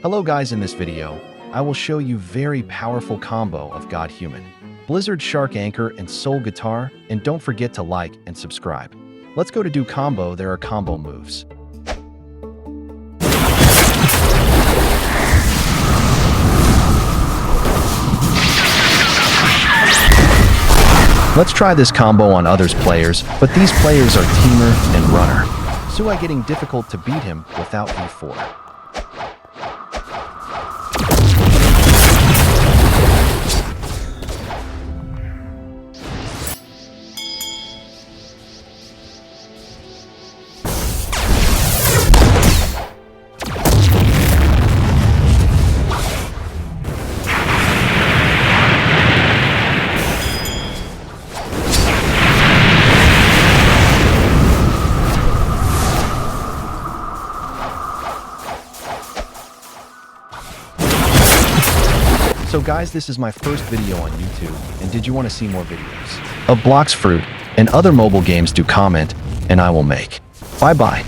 Hello guys, in this video, I will show you very powerful combo of God Human, Blizzard Shark Anchor and Soul Guitar, and don't forget to like and subscribe. Let's go to do combo. There are combo moves. Let's try this combo on others players, but these players are Teamer and Runner, so I getting difficult to beat him without V4. So guys, this is my first video on YouTube, and did you want to see more videos of Blox Fruit and other mobile games? Do comment, and I will make. Bye bye.